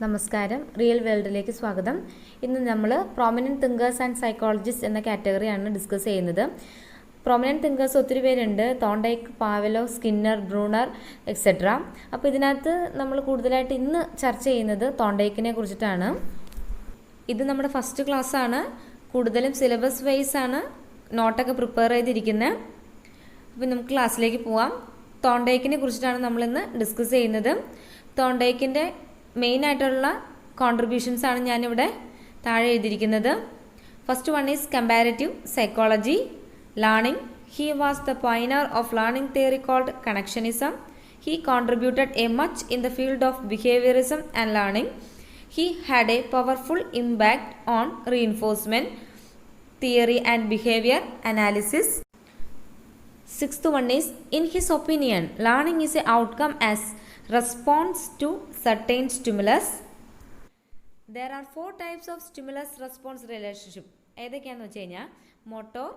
നമസ്കാരം, റിയൽ വേൾഡിലേക്ക് സ്വാഗതം. ഇന്ന് നമ്മൾ പ്രോമിനൻറ്റ് തിങ്കേഴ്സ് ആൻഡ് സൈക്കോളജിസ്റ്റ് എന്ന കാറ്റഗറിയാണ് ഡിസ്കസ് ചെയ്യുന്നത്. പ്രോമിനൻറ്റ് തിങ്കേഴ്സ് ഒത്തിരി പേരുണ്ട്. തോണ്ടൈക്ക്, പാവലോ, സ്കിന്നർ, ബ്രൂണർ എക്സെട്ര. അപ്പോൾ ഇതിനകത്ത് നമ്മൾ കൂടുതലായിട്ട് ഇന്ന് ചർച്ച ചെയ്യുന്നത് തോണ്ടൈക്കിനെ കുറിച്ചിട്ടാണ്. ഇത് നമ്മുടെ ഫസ്റ്റ് ക്ലാസ്സാണ്. കൂടുതലും സിലബസ് വൈസ് ആണ് നോട്ടൊക്കെ പ്രിപ്പയർ ചെയ്തിരിക്കുന്നത്. അപ്പോൾ നമുക്ക് ക്ലാസ്സിലേക്ക് പോവാം. തോണ്ടൈക്കിനെ കുറിച്ചിട്ടാണ് നമ്മളിന്ന് ഡിസ്കസ് ചെയ്യുന്നത്. തോണ്ടൈക്കിൻ്റെ മെയിൻ ആയിട്ടുള്ള കോൺട്രിബ്യൂഷൻസ് ആണ് ഞാനിവിടെ താഴെ എഴുതിയിരിക്കുന്നത്. First one is comparative psychology, learning. He was the pioneer of learning theory called connectionism. He contributed a much in the field of behaviorism and learning. He had a powerful impact on reinforcement theory and behavior analysis. Sixth one is, in his opinion, learning is an outcome as response to certain stimulus. There are 4 types of stimulus-response relationship. ഏതൊക്കെയാണെന്ന് വെച്ച് കഴിഞ്ഞാൽ motor,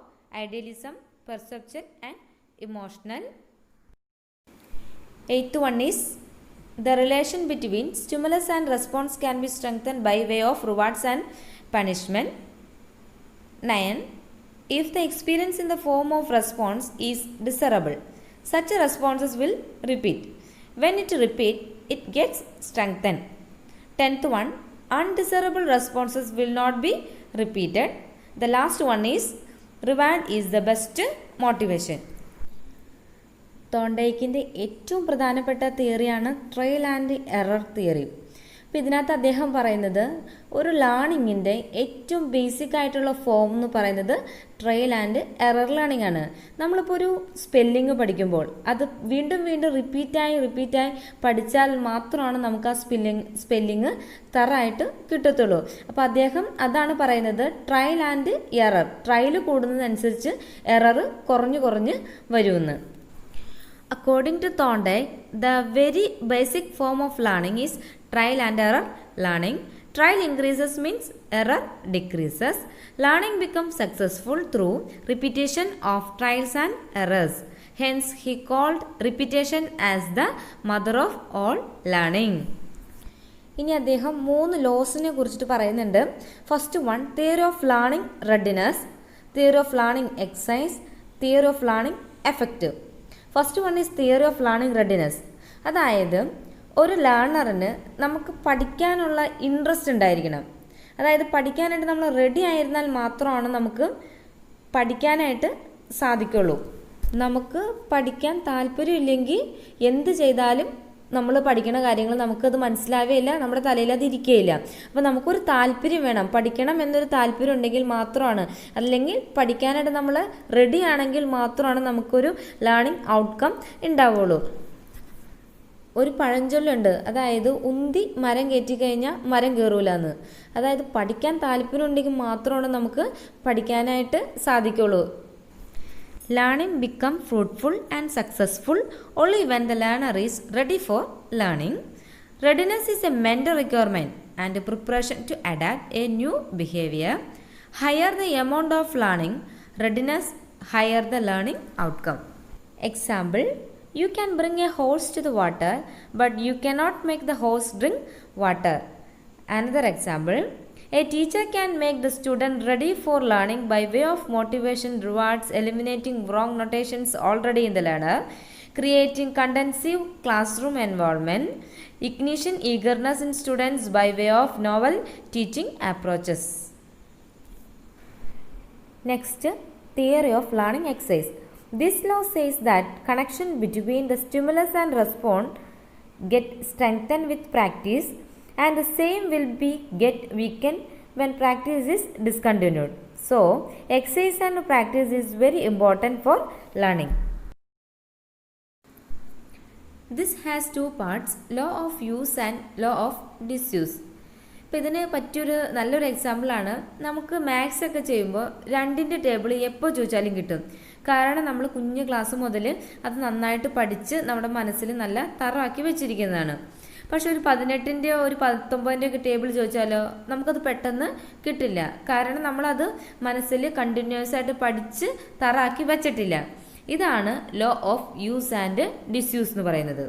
idealism, perception and emotional. Eighth one is, the relation between stimulus and response can be strengthened by way of rewards and punishment. 9. If the experience in the form of response is desirable, such responses will repeat. When it repeats, it gets strengthened. 10th one, undesirable responses will not be repeated. The last one is, reward is the best motivation. തോണ്ടൈക്കിൻ്റെ ഏറ്റവും പ്രധാനപ്പെട്ട തിയറിയാണ് trial and error theory. അപ്പോൾ ഇതിനകത്ത് അദ്ദേഹം പറയുന്നത് ഒരു ലേണിങ്ങിൻ്റെ ഏറ്റവും basic ആയിട്ടുള്ള form എന്ന് പറയുന്നത് ട്രയൽ ആൻഡ് എറർ ലേണിംഗ് ആണ്. നമ്മളിപ്പോൾ ഒരു സ്പെല്ലിങ് പഠിക്കുമ്പോൾ അത് വീണ്ടും വീണ്ടും റിപ്പീറ്റായി പഠിച്ചാൽ മാത്രമാണ് നമുക്ക് ആ സ്പെല്ലിങ് തറായിട്ട് കിട്ടത്തുള്ളൂ. അപ്പോൾ അദ്ദേഹം അതാണ് പറയുന്നത്, ട്രയൽ ആൻഡ് എറർ. ട്രയൽ കൂടുന്നതനുസരിച്ച് എറർ കുറഞ്ഞു വരുമെന്ന്. According to Thorndike, the very basic form of learning is trial and error learning. Trial increases means error decreases. Learning becomes successful through repetition of trials and errors. Hence, he called repetition as the mother of all learning. ഇനി അദ്ദേഹം 3 ലോസിനെ കുറിച്ചിട്ട് പറയുന്നുണ്ട്. First one, theory of learning readiness, theory of learning exercise, theory of learning effect. First one is theory of learning readiness. അതായത് ഒരു ലേണറിന് നമുക്ക് പഠിക്കാനുള്ള interest ഉണ്ടായിരിക്കണം. അതായത് പഠിക്കാനായിട്ട് നമ്മൾ റെഡി ആയിരുന്നാൽ മാത്രമാണ് നമുക്ക് പഠിക്കാനായിട്ട് സാധിക്കുള്ളൂ. നമുക്ക് പഠിക്കാൻ താല്പര്യമില്ലെങ്കിൽ എന്ത് ചെയ്താലും നമ്മൾ പഠിക്കുന്ന കാര്യങ്ങൾ നമുക്കത് മനസ്സിലാവുകയില്ല, നമ്മുടെ തലയിൽ അത് ഇരിക്കുകയില്ല. അപ്പോൾ നമുക്കൊരു താല്പര്യം വേണം. പഠിക്കണം എന്നൊരു താല്പര്യം ഉണ്ടെങ്കിൽ മാത്രമാണ്, അല്ലെങ്കിൽ പഠിക്കാനായിട്ട് നമ്മൾ റെഡി ആണെങ്കിൽ മാത്രമാണ് നമുക്കൊരു ലേണിംഗ് ഔട്ട്കം ഉണ്ടാവുള്ളൂ. ഒരു പഴഞ്ചൊല്ലുണ്ട്, അതായത് ഉന്തി മരം കയറ്റിക്കഴിഞ്ഞാൽ മരം കയറൂല എന്ന്. അതായത് പഠിക്കാൻ താല്പര്യം ഉണ്ടെങ്കിൽ മാത്രമാണ് നമുക്ക് പഠിക്കാനായിട്ട് സാധിക്കുള്ളൂ. Learning becomes fruitful and successful only when the learner is ready for learning. Readiness is a mental requirement and a preparation to adapt a new behavior. Higher the amount of learning readiness, higher the learning outcome. Example, you can bring a horse to the water, but you cannot make the horse drink water. Another example, a teacher can make the student ready for learning by way of motivation, rewards, eliminating wrong notations already in the learner, creating conducive classroom environment, ignition eagerness in students by way of novel teaching approaches. Next, theory of learning exercise. This law says that connection between the stimulus and response get strengthened with practice, and the same will be get weakened when practice is discontinued. So, exercise and practice is very important for learning. This has 2 parts, law of use and law of disuse. ഇപ്പോൾ ഇതിന് പറ്റിയൊരു നല്ലൊരു എക്സാമ്പിളാണ്, നമുക്ക് maths ഒക്കെ ചെയ്യുമ്പോൾ 2ൻ്റെ table എപ്പോൾ ചോദിച്ചാലും കിട്ടും. കാരണം നമ്മൾ കുഞ്ഞു ക്ലാസ് മുതൽ അത് നന്നായിട്ട് പഠിച്ച് നമ്മുടെ മനസ്സിൽ നല്ല തറവാക്കി വെച്ചിരിക്കുന്നതാണ്. പക്ഷെ ഒരു 18ൻ്റെയോ ഒരു 19ൻ്റെയോ ഒക്കെ ടേബിൾ ചോദിച്ചാലോ നമുക്കത് പെട്ടെന്ന് കിട്ടില്ല. കാരണം നമ്മളത് മനസ്സിൽ കണ്ടിന്യൂസ് ആയിട്ട് പഠിച്ച് തറാക്കി വെച്ചിട്ടില്ല. ഇതാണ് law of use and disuse എന്ന് പറയുന്നത്.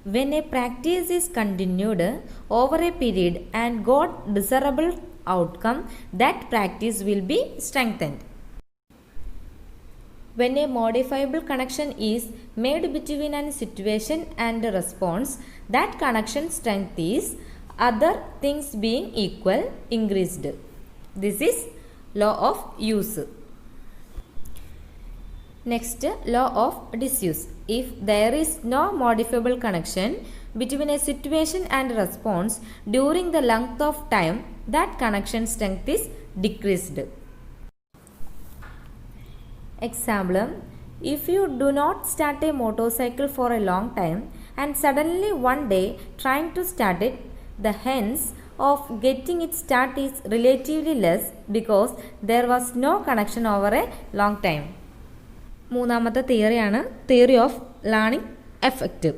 When a practice is continued over a period and got desirable outcome, that practice will be strengthened. When a modifiable connection is made between a situation and a response, that connection strength is, other things being equal, increased. This is law of use. Next, law of disuse. If there is no modifiable connection between a situation and response during the length of time, that connection strength is decreased. Example, if you do not start a motorcycle for a long time and suddenly one day trying to start it, the chance of getting it start is relatively less because there was no connection over a long time. മൂന്നാമത്തെ തിയറിയാണ് theory of learning effect.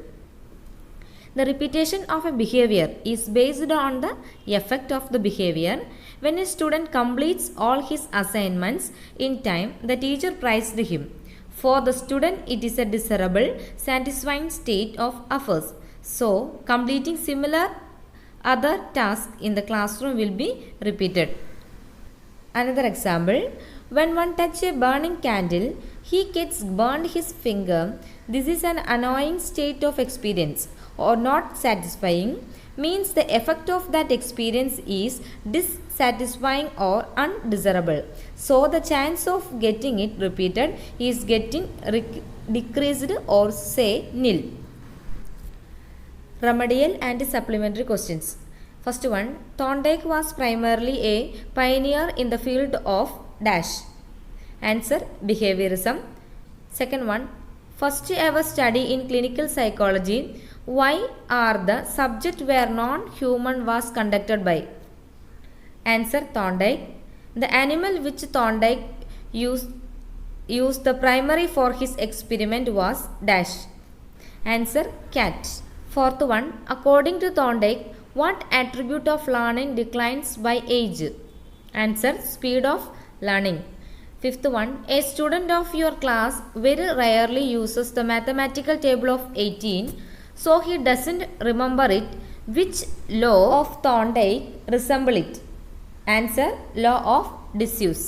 The repetition of a behavior is based on the effect of the behavior. When a student completes all his assignments in time, the teacher praised him. For the student, it is a desirable, satisfying state of affairs. So, completing similar other tasks in the classroom will be repeated. Another example, when one touches a burning candle, he gets burned his finger. This is an annoying state of experience or not satisfying, means the effect of that experience is dissatisfying or undesirable. So the chance of getting it repeated is getting decreased or say nil. Remedial and supplementary questions. First one, Thorndike was primarily a pioneer in the field of dash. Answer, behaviorism. Second one, first ever study in clinical psychology, why are the subject where non-human was conducted by? Answer, Thorndike. The animal which Thorndike used the primary for his experiment was dash. Answer, cat. Fourth one, according to Thorndike, what attribute of learning declines by age? Answer, speed of learning. Fifth one, a student of your class very rarely uses the mathematical table of 18, so he doesn't remember it. Which law of Thorndike resemble it? Answer, law of disuse.